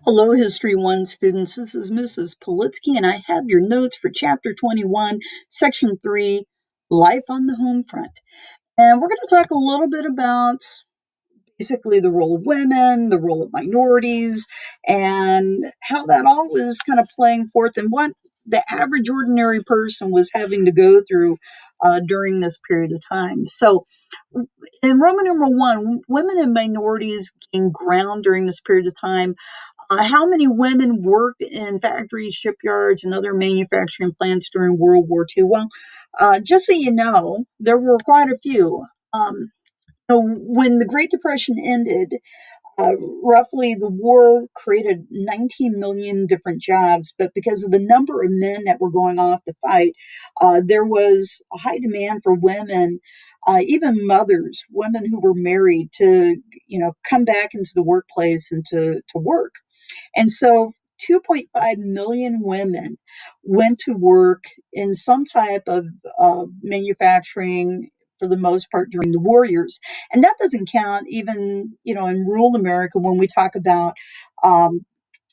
Hello, History 1 students. This is Mrs. Politsky, and I have your notes for Chapter 21, Section 3, Life on the Home Front. And we're going to talk a little bit about basically the role of women, the role of minorities, and how that all was kind of playing forth and what the average ordinary person was having to go through during this period of time. So, in Roman numeral 1, women and minorities gained ground during this period of time. How many women worked in factories, shipyards, and other manufacturing plants during World War II? Well, just so you know, there were quite a few. So when the Great Depression ended, roughly the war created 19 million different jobs, but because of the number of men that were going off to fight, there was a high demand for women, even mothers, women who were married, to come back into the workplace and to work. And so 2.5 million women went to work in some type of manufacturing for the most part during the war years. And that doesn't count even, in rural America when we talk about,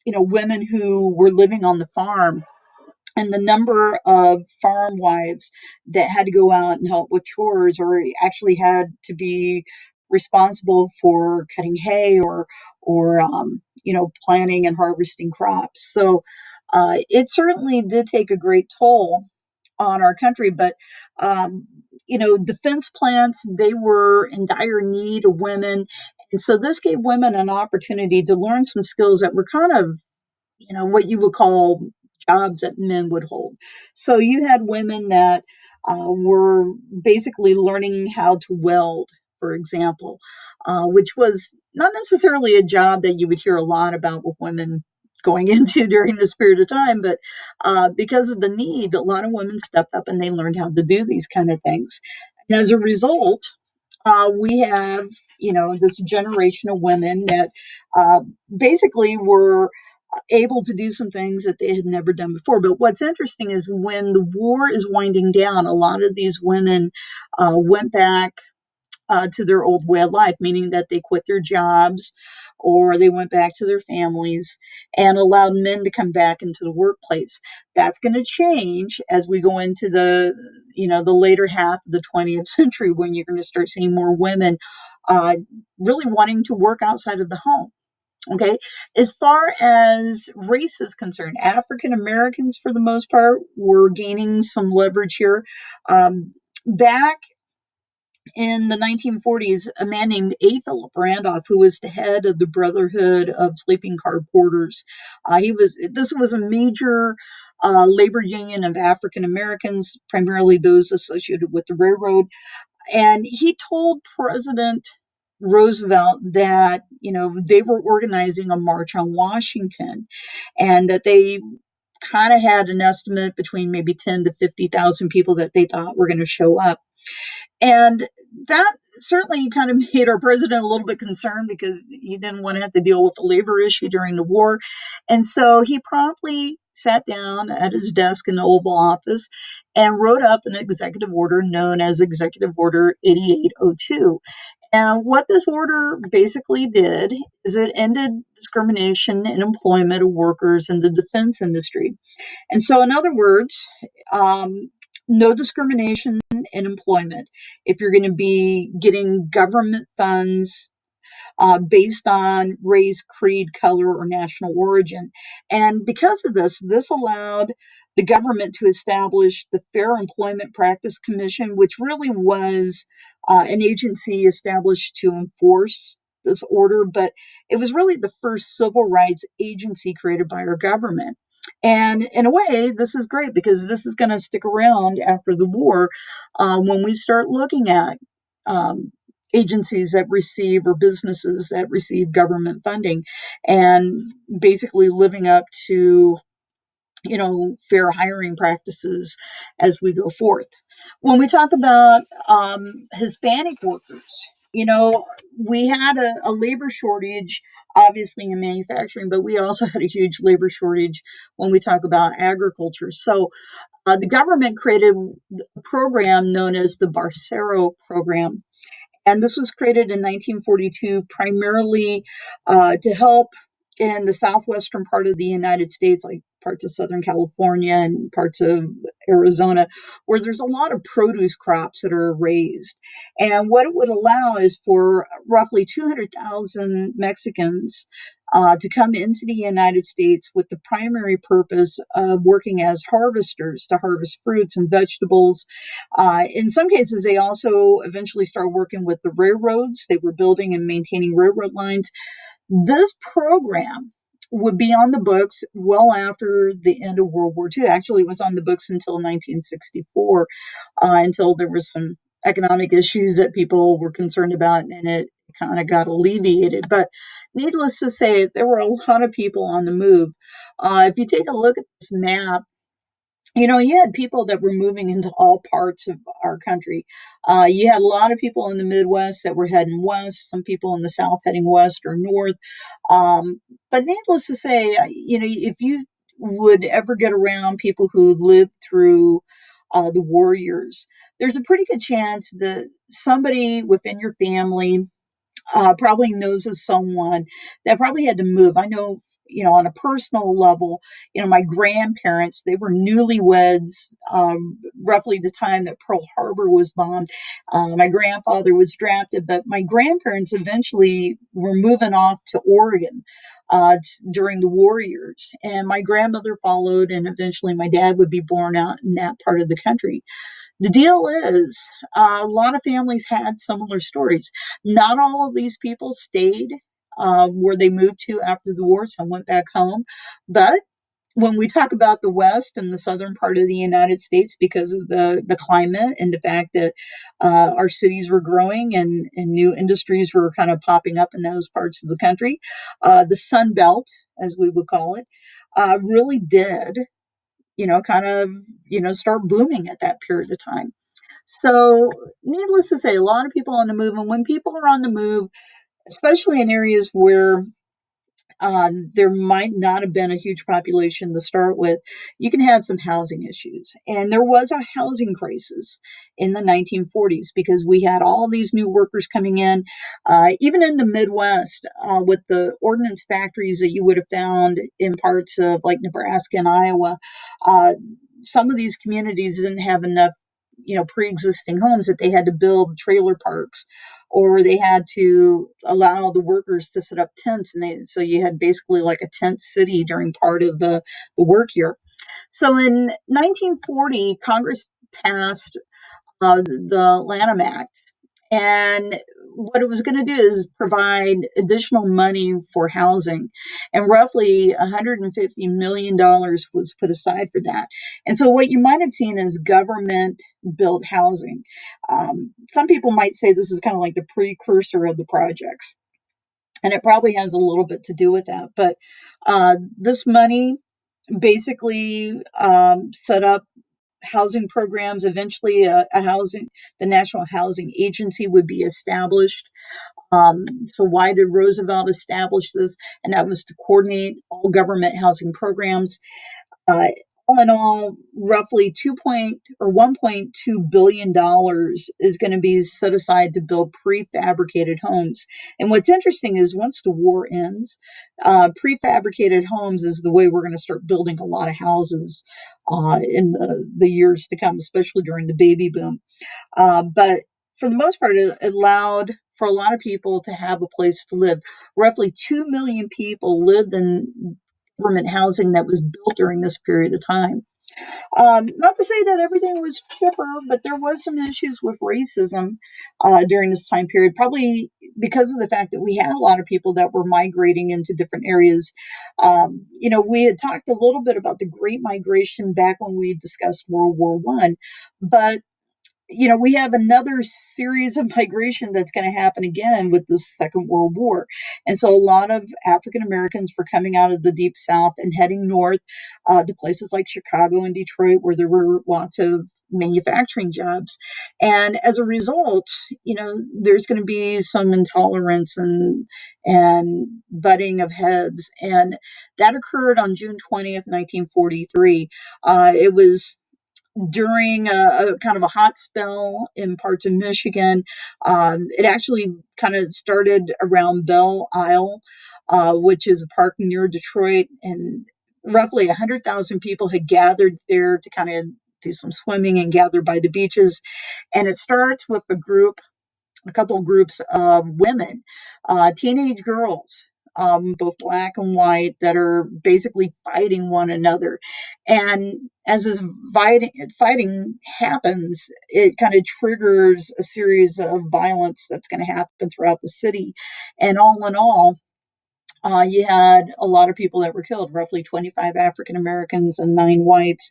women who were living on the farm and the number of farm wives that had to go out and help with chores or actually had to be responsible for cutting hay or planting and harvesting crops. So it certainly did take a great toll on our country. But defense plants, they were in dire need of women. And so this gave women an opportunity to learn some skills that were kind of what you would call jobs that men would hold. So you had women that were basically learning how to weld, for example, which was not necessarily a job that you would hear a lot about with women going into during this period of time, but because of the need, a lot of women stepped up and they learned how to do these kind of things. And as a result, we have, this generation of women that basically were able to do some things that they had never done before. But what's interesting is when the war is winding down, a lot of these women went back to their old way of life, meaning that they quit their jobs or they went back to their families and allowed men to come back into the workplace. That's going to change as we go into the later half of the 20th century, when you're going to start seeing more women really wanting to work outside of the home. Okay. As far as race is concerned, African Americans, for the most part, were gaining some leverage here. Back in the 1940s, a man named A. Philip Randolph, who was the head of the Brotherhood of Sleeping Car Porters, this was a major labor union of African Americans, primarily those associated with the railroad. And he told President Roosevelt that, they were organizing a march on Washington and that they kind of had an estimate between maybe 10 to 50,000 people that they thought were going to show up. And that certainly kind of made our president a little bit concerned because he didn't want to have to deal with the labor issue during the war. And so he promptly sat down at his desk in the Oval Office and wrote up an executive order known as Executive Order 8802. And what this order basically did is it ended discrimination in employment of workers in the defense industry. And so, in other words, no discrimination in employment. If you're going to be getting government funds based on race, creed, color, or national origin. And because of this allowed the government to establish the Fair Employment Practice Commission, which really was an agency established to enforce this order, but it was really the first civil rights agency created by our government. And in a way, this is great because this is going to stick around after the war when we start looking at um, agencies that receive or businesses that receive government funding and basically living up to fair hiring practices as we go forth. When we talk about Hispanic workers, we had a labor shortage, obviously, in manufacturing, but we also had a huge labor shortage when we talk about agriculture. So the government created a program known as the Barcero program. And this was created in 1942 primarily to help in the southwestern part of the United States, like parts of Southern California and parts of Arizona, where there's a lot of produce crops that are raised. And what it would allow is for roughly 200,000 Mexicans to come into the United States with the primary purpose of working as harvesters to harvest fruits and vegetables. In some cases, they also eventually start working with the railroads. They were building and maintaining railroad lines. This program would be on the books well after the end of World War II. Actually, it was on the books until 1964, until there was some economic issues that people were concerned about, and it kind of got alleviated. But needless to say, there were a lot of people on the move. If you take a look at this map, you had people that were moving into all parts of our country. You had a lot of people in the Midwest that were heading west, some people in the South heading west or north. But needless to say, if you would ever get around people who lived through the war years, there's a pretty good chance that somebody within your family probably knows of someone that probably had to move. I know, on a personal level, my grandparents, they were newlyweds roughly the time that Pearl Harbor was bombed. My grandfather was drafted, but my grandparents eventually were moving off to Oregon during the war years. And my grandmother followed, and eventually my dad would be born out in that part of the country. The deal is, a lot of families had similar stories. Not all of these people stayed where they moved to after the war. Some went back home. But when we talk about the West and the southern part of the United States, because of the climate and the fact that our cities were growing and new industries were kind of popping up in those parts of the country, the Sun Belt, as we would call it, really did kind of, start booming at that period of time. So, needless to say, a lot of people on the move. And when people are on the move, especially in areas where there might not have been a huge population to start with, you can have some housing issues. And there was a housing crisis in the 1940s because we had all these new workers coming in, even in the Midwest, with the ordnance factories that you would have found in parts of like Nebraska and Iowa. Some of these communities didn't have enough pre-existing homes that they had to build trailer parks, or they had to allow the workers to set up tents, and so you had basically like a tent city during part of the work year. So in 1940, Congress passed the Lanham Act, and what it was going to do is provide additional money for housing. And roughly $150 million was put aside for that. And so what you might have seen is government built housing. Some people might say this is kind of like the precursor of the projects. And it probably has a little bit to do with that. But this money basically set up housing programs. Eventually, the National Housing Agency would be established. So why did Roosevelt establish this? And that was to coordinate all government housing programs. Uh, all in all, roughly 1.2 billion dollars is going to be set aside to build prefabricated homes. And what's interesting is once the war ends, prefabricated homes is the way we're going to start building a lot of houses in the years to come, especially during the baby boom. But for the most part, it allowed for a lot of people to have a place to live. Roughly 2 million people lived in government housing that was built during this period of time. Not to say that everything was chipper, but there was some issues with racism during this time period, probably because of the fact that we had a lot of people that were migrating into different areas. We had talked a little bit about the Great Migration back when we discussed World War One, but we have another series of migration that's going to happen again with the Second World War. And so a lot of African Americans were coming out of the Deep South and heading north to places like Chicago and Detroit, where there were lots of manufacturing jobs. And as a result, there's going to be some intolerance and butting of heads. And that occurred on June 20th, 1943. It was during a kind of a hot spell in parts of Michigan. It actually kind of started around Belle Isle, which is a park near Detroit, and roughly 100,000 people had gathered there to kind of do some swimming and gather by the beaches. And it starts with a couple of groups of women, teenage girls, both black and white, that are basically fighting one another. And as this fighting happens, it kind of triggers a series of violence that's going to happen throughout the city. And all in all, you had a lot of people that were killed, roughly 25 African Americans and 9 whites.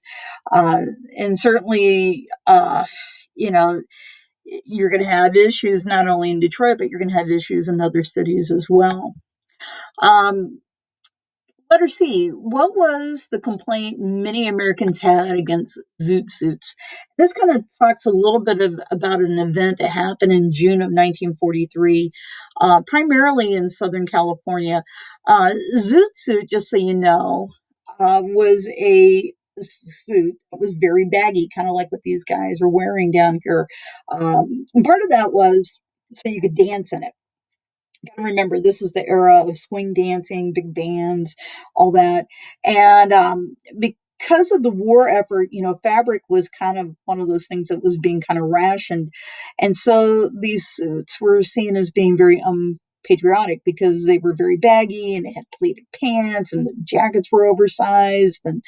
And certainly, you know, you're going to have issues not only in Detroit, but you're going to have issues in other cities as well. Um, Letter C. What was the complaint many Americans had against zoot suits? This kind of talks a little bit about an event that happened in June of 1943, primarily in Southern California. Zoot suit, just so you know, was a suit that was very baggy, kind of like what these guys are wearing down here. And part of that was so you could dance in it. Remember, this is the era of swing dancing, big bands, all that. And because of the war effort, fabric was kind of one of those things that was being kind of rationed. And so these suits were seen as being very patriotic because they were very baggy and they had pleated pants and the jackets were oversized and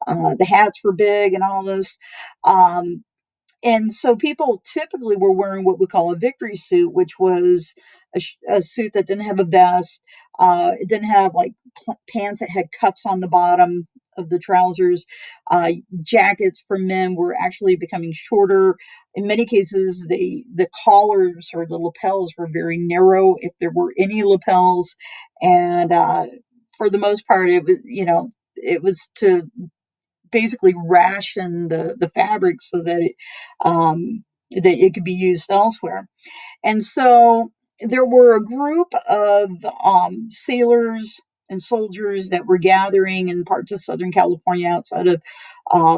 the hats were big and all this. And so people typically were wearing what we call a victory suit, which was a suit that didn't have a vest. It didn't have like pants that had cuffs on the bottom of the trousers. Jackets for men were actually becoming shorter. In many cases, the collars or the lapels were very narrow, if there were any lapels. And for the most part, it was to basically ration the fabric so that it could be used elsewhere. And so there were a group of sailors and soldiers that were gathering in parts of Southern California outside of uh,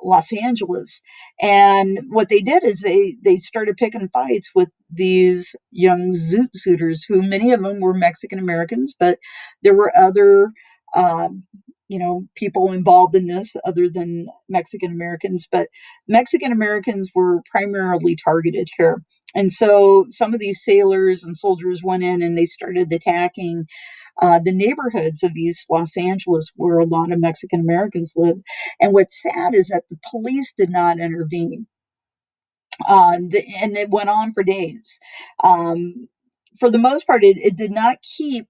Los Angeles. And what they did is they started picking fights with these young zoot suiters, who many of them were Mexican Americans, but there were other um, people involved in this other than Mexican Americans, but Mexican Americans were primarily targeted here. And so some of these sailors and soldiers went in and they started attacking the neighborhoods of East Los Angeles where a lot of Mexican Americans live. And what's sad is that the police did not intervene. And it went on for days. For the most part, it did not keep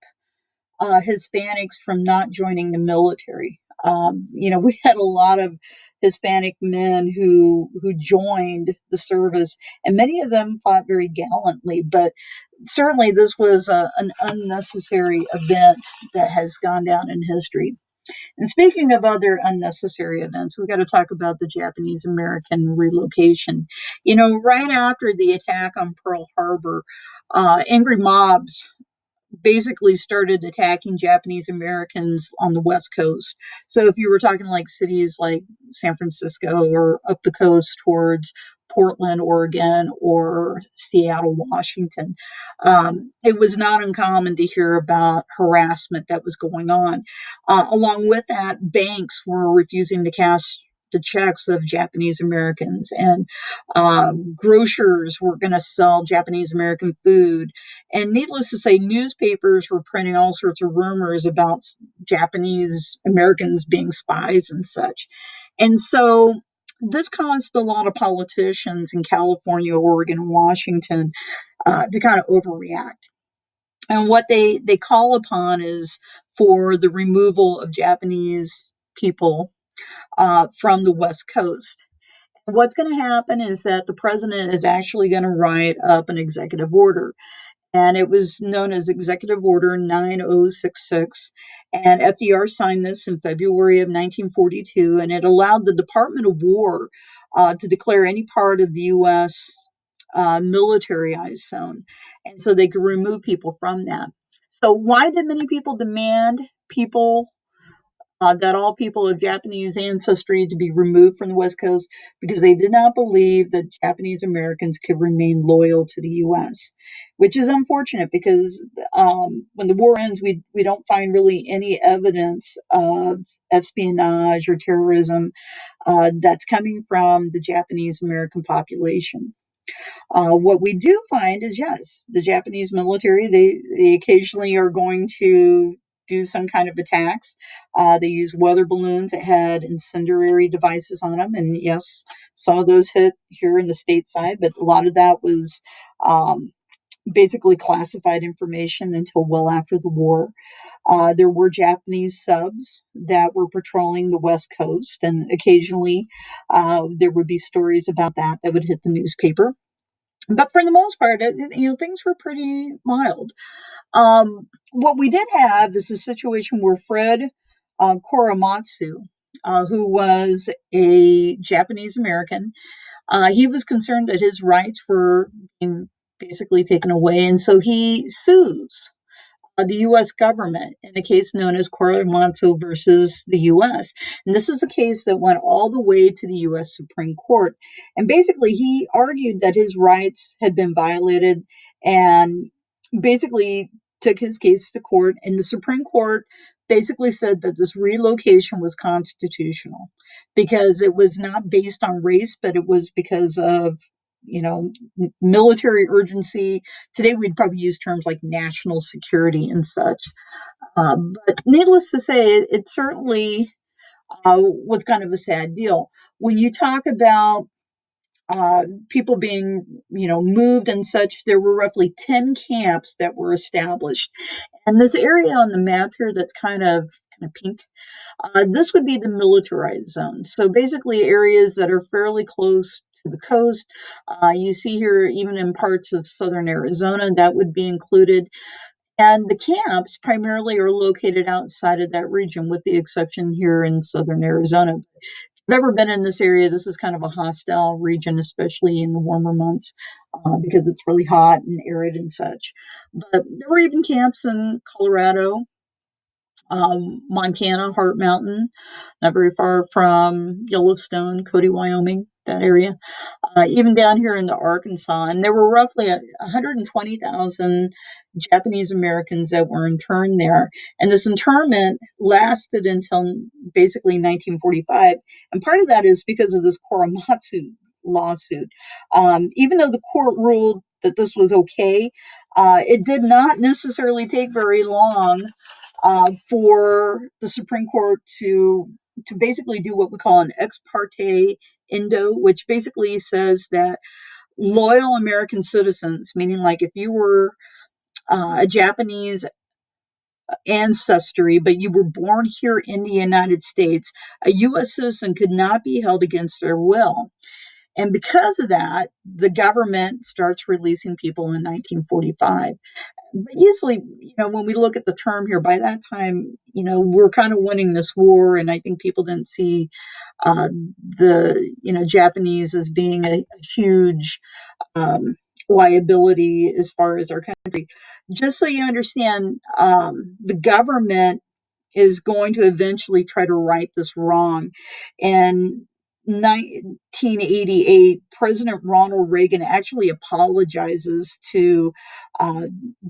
Hispanics from not joining the military. We had a lot of Hispanic men who joined the service, and many of them fought very gallantly. But certainly, this was an unnecessary event that has gone down in history. And speaking of other unnecessary events, we've got to talk about the Japanese American relocation. Right after the attack on Pearl Harbor, angry mobs basically started attacking Japanese Americans on the West Coast. So if you were talking like cities like San Francisco or up the coast towards Portland, Oregon, or Seattle, Washington, it was not uncommon to hear about harassment that was going on. Along with that, banks were refusing to cash the checks of Japanese Americans, and grocers were going to sell Japanese American food. And needless to say, newspapers were printing all sorts of rumors about Japanese Americans being spies and such. And so this caused a lot of politicians in California, Oregon, and Washington to kind of overreact. And what they call upon is for the removal of Japanese people from the West Coast. What's going to happen is that the president is actually going to write up an executive order, and it was known as Executive Order 9066. And FDR signed this in February of 1942, and it allowed the Department of War to declare any part of the U.S. Militarized zone, and so they could remove people from that. So, why did many people demand people that all people of Japanese ancestry to be removed from the West Coast because they did not believe that Japanese Americans could remain loyal to the U.S., which is unfortunate because when the war ends, we don't find really any evidence of espionage or terrorism that's coming from the Japanese American population. What we do find is, yes, the Japanese military, they occasionally are going to do some kind of attacks. They use weather balloons that had incendiary devices on them. And yes, some of those hit here in the stateside, but a lot of that was um, basically classified information until well after the war. There were Japanese subs that were patrolling the West Coast, and occasionally there would be stories about that would hit the newspaper. But for the most part, things were pretty mild. What we did have is a situation where Fred Korematsu, who was a Japanese American, he was concerned that his rights were being basically taken away, and so he sues the U.S. government in a case known as Korematsu versus the U.S. And this is a case that went all the way to the U.S. Supreme Court. And basically, he argued that his rights had been violated and basically took his case to court. And the Supreme Court basically said that this relocation was constitutional because it was not based on race, but it was because of you know, military urgency. Today, we'd probably use terms like national security and such. But needless to say, it certainly was kind of a sad deal. When you talk about people being, moved and such, there were roughly 10 camps that were established. And this area on the map here that's kind of pink, this would be the militarized zone. So basically, areas that are fairly close to the coast. You see here, even in parts of southern Arizona, that would be included. And the camps primarily are located outside of that region, with the exception here in southern Arizona. If you've ever been in this area, this is kind of a hostile region, especially in the warmer months, because it's really hot and arid and such. But there were even camps in Colorado, Montana, Heart Mountain, not very far from Yellowstone, Cody, Wyoming, that area, even down here in the Arkansas. And there were roughly 120,000 Japanese Americans that were interned there. And this internment lasted until basically 1945. And part of that is because of this Korematsu lawsuit. Even though the court ruled that this was okay, it did not necessarily take very long for the Supreme Court to basically do what we call an ex parte endo, which basically says that loyal American citizens, meaning like if you were a Japanese ancestry, but you were born here in the United States, a U.S. citizen could not be held against their will. And because of that, the government starts releasing people in 1945. But usually, when we look at the term here, by that time, we're kind of winning this war, and I think people didn't see the Japanese as being a huge liability as far as our country. Just so you understand, the government is going to eventually try to right this wrong. And 1988, President Ronald Reagan actually apologizes to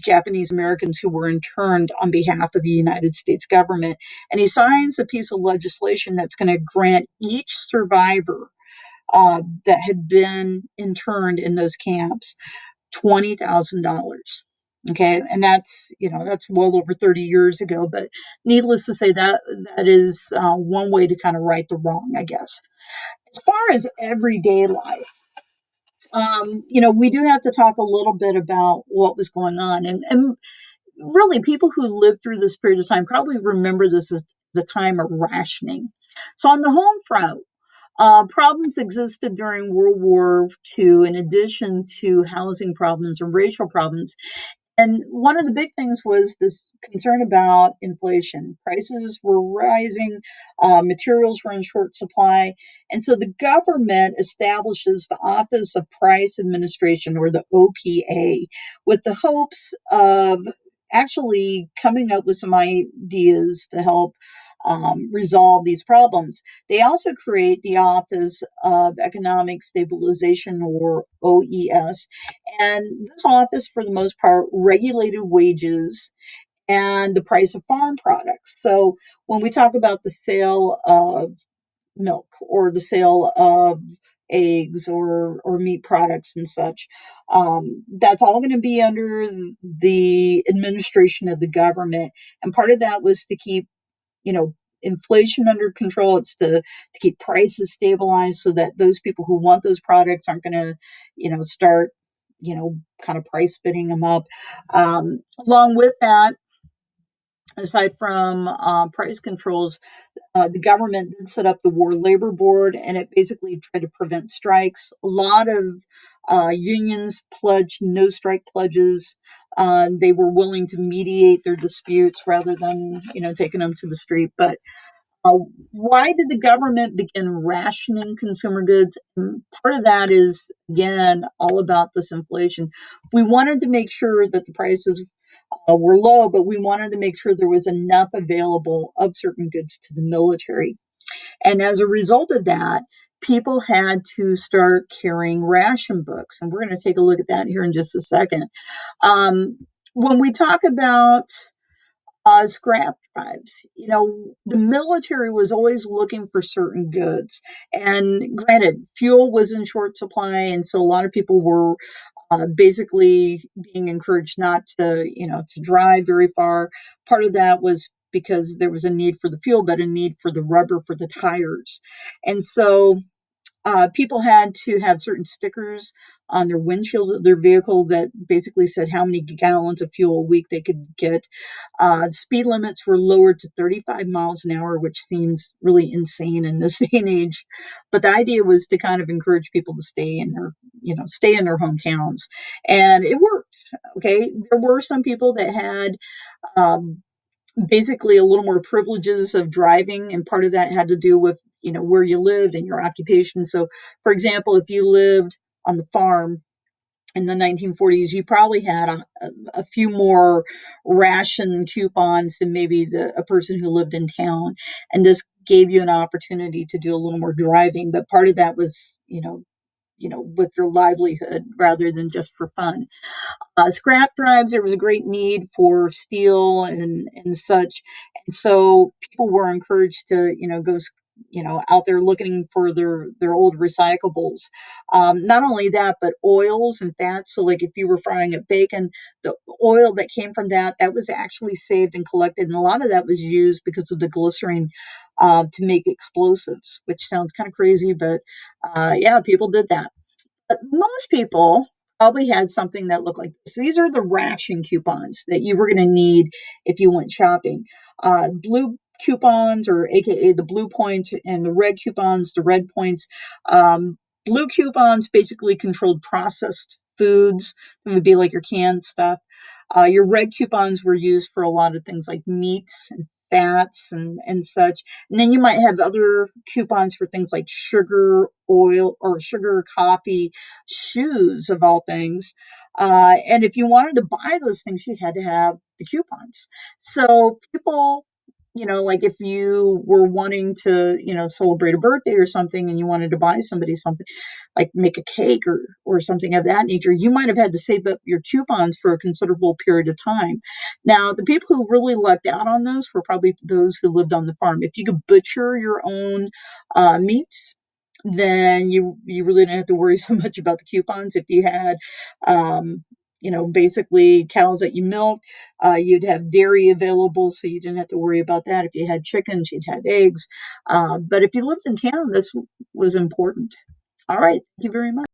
Japanese Americans who were interned on behalf of the United States government. And he signs a piece of legislation that's going to grant each survivor that had been interned in those camps $20,000. Okay, and that's well over 30 years ago. But needless to say, that is one way to kind of right the wrong, I guess. As far as everyday life, we do have to talk a little bit about what was going on. And really, people who lived through this period of time probably remember this as the time of rationing. So on the home front, problems existed during World War II in addition to housing problems and racial problems. And one of the big things was this concern about inflation. Prices were rising, materials were in short supply. And so the government establishes the Office of Price Administration, or the OPA, with the hopes of actually coming up with some ideas to help resolve these problems. They also create the Office of Economic Stabilization, or OES, and this office, for the most part, regulated wages and the price of farm products. So when we talk about the sale of milk or the sale of eggs or meat products and such, that's all going to be under the administration of the government. And part of that was to keep, you know, inflation under control. It's to keep prices stabilized so that those people who want those products aren't going to, start, kind of price bidding them up. Along with that, aside from price controls, the government did set up the War Labor Board, and it basically tried to prevent strikes. A lot of unions pledged no strike pledges. They were willing to mediate their disputes rather than, taking them to the street. But uh, why did the government begin rationing consumer goods? And part of that is, again, all about this inflation. We wanted to make sure that the prices were low, but we wanted to make sure there was enough available of certain goods to the military. And as a result of that, people had to start carrying ration books. And we're going to take a look at that here in just a second. When we talk about scrap drives, the military was always looking for certain goods. And granted, fuel was in short supply. And so a lot of people were basically being encouraged not to, to drive very far. Part of that was because there was a need for the fuel, but a need for the rubber for the tires. And so people had to have certain stickers on their windshield of their vehicle that basically said how many gallons of fuel a week they could get. Speed limits were lowered to 35 miles an hour, which seems really insane in this day and age. But the idea was to kind of encourage people to stay in their hometowns, and it worked. Okay, there were some people that had um, basically a little more privileges of driving, and part of that had to do with where you lived and your occupation. So, for example, if you lived on the farm in the 1940s, you probably had a few more ration coupons than maybe a person who lived in town, and this gave you an opportunity to do a little more driving. But part of that was with your livelihood rather than just for fun. Scrap drives, there was a great need for steel and such. And so people were encouraged to, go, out there looking for their old recyclables. Not only that, but oils and fats. So like if you were frying a bacon, the oil that came from that was actually saved and collected. And a lot of that was used because of the glycerin to make explosives, which sounds kind of crazy, but yeah, people did that. But most people probably had something that looked like this. These are the ration coupons that you were going to need if you went shopping. Blue coupons, or AKA the blue points, and the red coupons, the red points. Blue coupons basically controlled processed foods. It would be like your canned stuff. Your red coupons were used for a lot of things like meats and fats and such. And then you might have other coupons for things like sugar, oil, or sugar, coffee, shoes, of all things. And if you wanted to buy those things, you had to have the coupons. So people, like if you were wanting to, celebrate a birthday or something and you wanted to buy somebody something, like make a cake or something of that nature, you might have had to save up your coupons for a considerable period of time. Now, the people who really lucked out on this were probably those who lived on the farm. If you could butcher your own meats, then you really didn't have to worry so much about the coupons. If you had, basically cows that you milk, you'd have dairy available, so you didn't have to worry about that. If you had chickens, you'd have eggs. But if you lived in town, this was important. All right. Thank you very much.